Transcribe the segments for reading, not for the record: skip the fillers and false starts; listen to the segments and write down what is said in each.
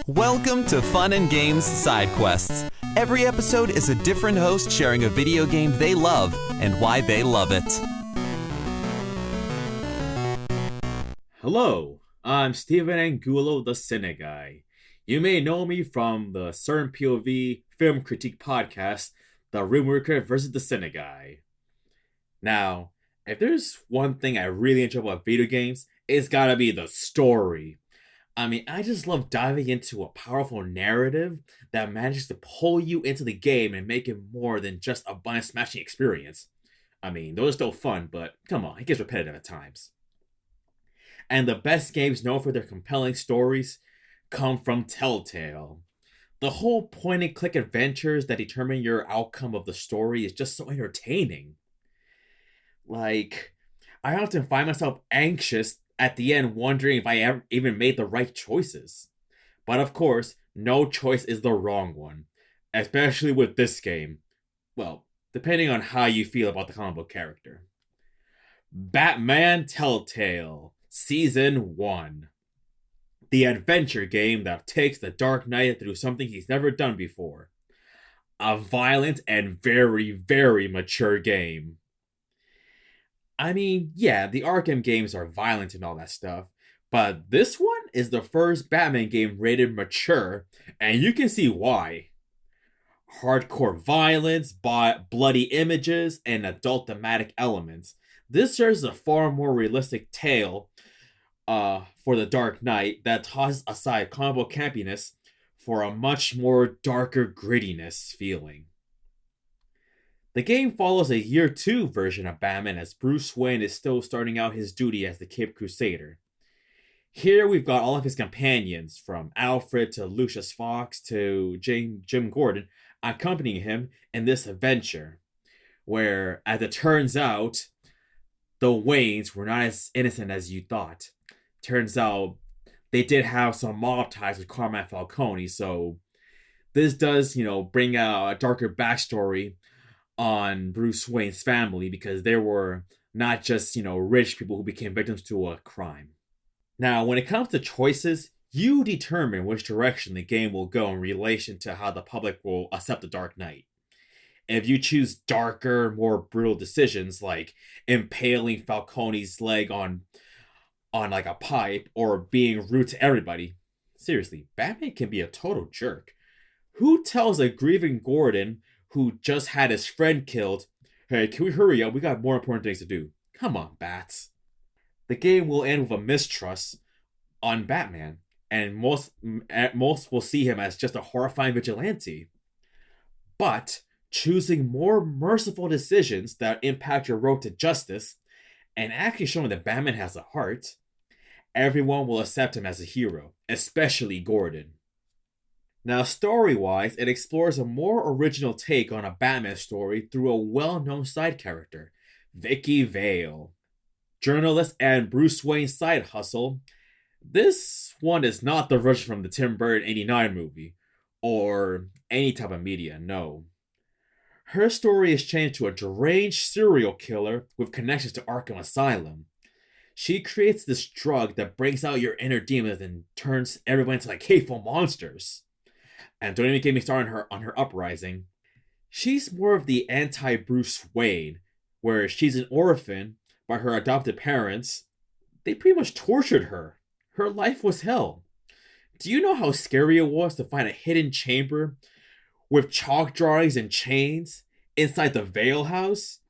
Welcome to Fun and Games Side Quests. Every episode is a different host sharing a video game they love and why they love it. Hello, I'm Steven Angulo, the Cine Guy. You may know me from the Certain POV film critique podcast, The Rimworker vs. the Cine Guy. Now, if there's one thing I really enjoy about video games, it's gotta be the story. I just love diving into a powerful narrative that manages to pull you into the game and make it more than just a button smashing experience. Those are still fun, but come on, it gets repetitive at times. And the best games known for their compelling stories come from Telltale. The whole point-and-click adventures that determine your outcome of the story is just so entertaining. I often find myself anxious at the end wondering if I ever even made the right choices. But of course, no choice is the wrong one. Especially with this game. Well, depending on how you feel about the comic book character. Batman Telltale Season 1. The adventure game that takes the Dark Knight through something he's never done before. A violent and very, very mature game. The Arkham games are violent and all that stuff, but this one is the first Batman game rated mature, and you can see why. Hardcore violence, bloody images, and adult thematic elements. This serves as a far more realistic tale for the Dark Knight that tosses aside comic book campiness for a much more darker grittiness feeling. The game follows a Year 2 version of Batman as Bruce Wayne is still starting out his duty as the Cape Crusader. Here we've got all of his companions, from Alfred to Lucius Fox to Jim Gordon, accompanying him in this adventure, where, as it turns out, the Waynes were not as innocent as you thought. Turns out they did have some mob ties with Carmine Falcone, so this does, bring out a darker backstory on Bruce Wayne's family, because they were not just, rich people who became victims to a crime. Now, when it comes to choices, you determine which direction the game will go in relation to how the public will accept the Dark Knight. If you choose darker, more brutal decisions like impaling Falcone's leg on a pipe or being rude to everybody, seriously, Batman can be a total jerk. Who tells a grieving Gordon who just had his friend killed, "Hey, can we hurry up? We got more important things to do." Come on, Bats. The game will end with a mistrust on Batman, and most will see him as just a horrifying vigilante. But choosing more merciful decisions that impact your road to justice, and actually showing that Batman has a heart, everyone will accept him as a hero, especially Gordon. Now, story-wise, it explores a more original take on a Batman story through a well-known side character, Vicky Vale. Journalist and Bruce Wayne side hustle, this one is not the version from the Tim Burton '89 movie, or any type of media, no. Her story is changed to a deranged serial killer with connections to Arkham Asylum. She creates this drug that brings out your inner demons and turns everyone into hateful monsters. And don't even get me started on her uprising. She's more of the anti-Bruce Wayne, where she's an orphan, but her adopted parents, they pretty much tortured her. Her life was hell. Do you know how scary it was to find a hidden chamber with chalk drawings and chains inside the Vale house?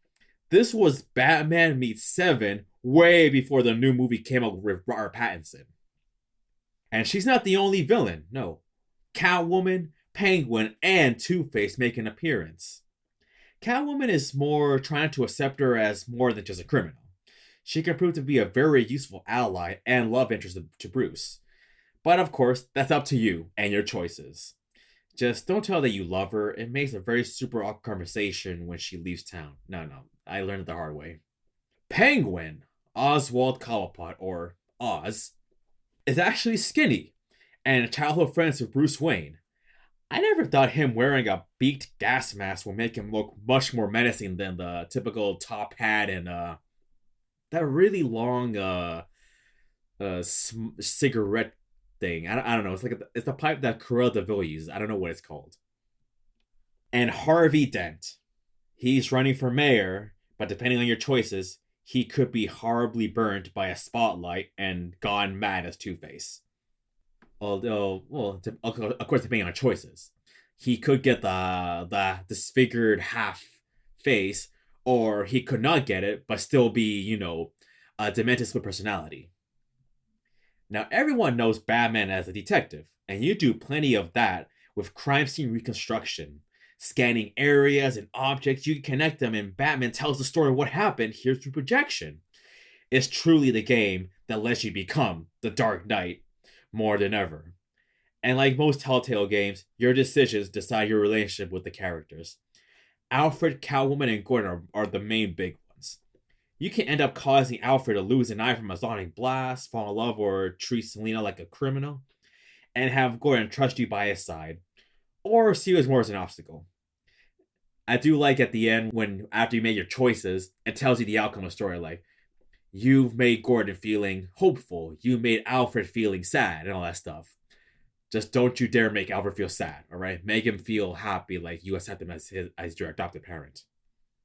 This was Batman meets Seven way before the new movie came out with Robert Pattinson. And she's not the only villain, no. Catwoman, Penguin, and Two-Face make an appearance. Catwoman is more trying to accept her as more than just a criminal. She can prove to be a very useful ally and love interest to Bruce. But of course, that's up to you and your choices. Just don't tell her that you love her. It makes a very super awkward conversation when she leaves town. No, I learned it the hard way. Penguin, Oswald Cobblepot, or Oz, is actually skinny and a childhood friend with Bruce Wayne. I never thought him wearing a beaked gas mask would make him look much more menacing than the typical top hat and that really long cigarette thing. I don't know. It's like it's the pipe that Cruella de Vil uses. I don't know what it's called. And Harvey Dent. He's running for mayor, but depending on your choices, he could be horribly burnt by a spotlight and gone mad as Two-Face. Although, well, of course, depending on choices. He could get the disfigured half face, or he could not get it, but still be, a demented split personality. Now, everyone knows Batman as a detective, and you do plenty of that with crime scene reconstruction. Scanning areas and objects, you can connect them, and Batman tells the story of what happened here through projection. It's truly the game that lets you become the Dark Knight more than ever. And like most Telltale games, your decisions decide your relationship with the characters. Alfred, Catwoman, and Gordon are the main big ones. You can end up causing Alfred to lose an eye from a sonic blast, fall in love, or treat Selina like a criminal, and have Gordon trust you by his side, or see you as more as an obstacle. I do like at the end when, after you made your choices, it tells you the outcome of the story, like, you've made Gordon feeling hopeful, you made Alfred feeling sad, and all that stuff. Just don't you dare make Alfred feel sad, alright? Make him feel happy, like you accept him as your adopted parent.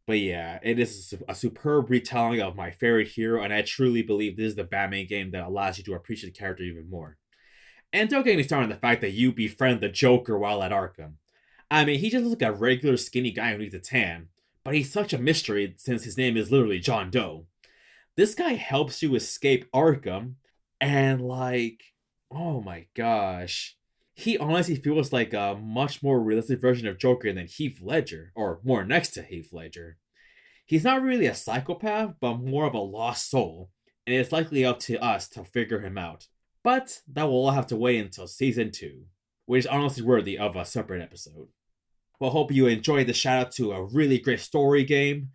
But yeah, it is a superb retelling of my favorite hero, and I truly believe this is the Batman game that allows you to appreciate the character even more. And don't get me started on the fact that you befriend the Joker while at Arkham. I mean, he just looks like a regular skinny guy who needs a tan, but he's such a mystery since his name is literally John Doe. This guy helps you escape Arkham, and oh my gosh. He honestly feels like a much more realistic version of Joker than Heath Ledger, or more next to Heath Ledger. He's not really a psychopath, but more of a lost soul, and it's likely up to us to figure him out. But that will all have to wait until Season 2, which is honestly worthy of a separate episode. Well, hope you enjoyed the shout out to a really great story game.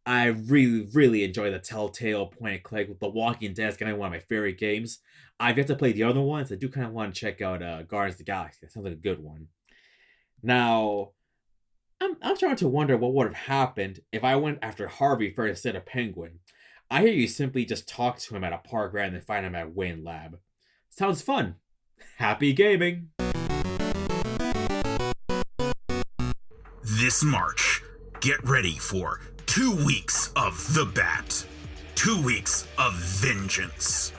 I really, really enjoy the Telltale point and click with The Walking Dead. It's kind of one of my favorite games. I've yet to play the other ones. I do kind of want to check out Guardians of the Galaxy. That sounds like a good one. Now, I'm starting to wonder what would have happened if I went after Harvey first instead of Penguin. I hear you simply just talk to him at a park rather than find him at Wayne Lab. Sounds fun. Happy gaming! This March, get ready for 2 weeks of The Bat. 2 weeks of vengeance.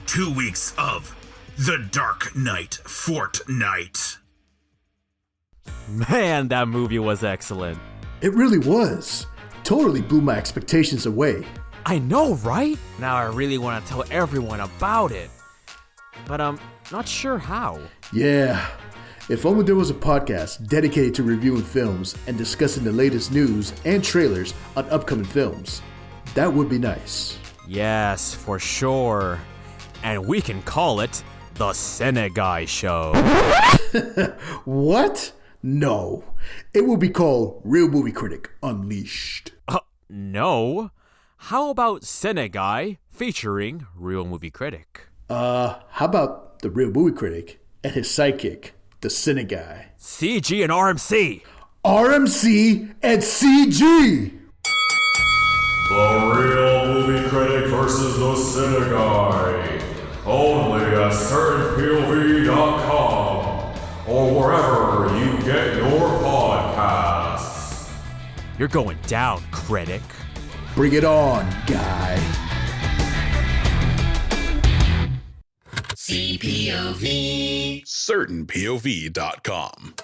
2 weeks of The Dark Knight Fortnite. Man, that movie was excellent. It really was. Totally blew my expectations away. I know, right? Now I really want to tell everyone about it. But I'm not sure how. Yeah. If only there was a podcast dedicated to reviewing films and discussing the latest news and trailers on upcoming films. That would be nice. Yes, for sure. And we can call it The Cineguy Show. What? No. It will be called Real Movie Critic Unleashed. No. How about Cineguy featuring Real Movie Critic? How about the Real Movie Critic and his sidekick, the Cineguy? CG and RMC. RMC and CG! The Real Movie Critic versus the Cineguy. Only at CertainPOV.com or wherever you get your podcasts. You're going down, critic. Bring it on, guy. CPOV. CertainPOV.com.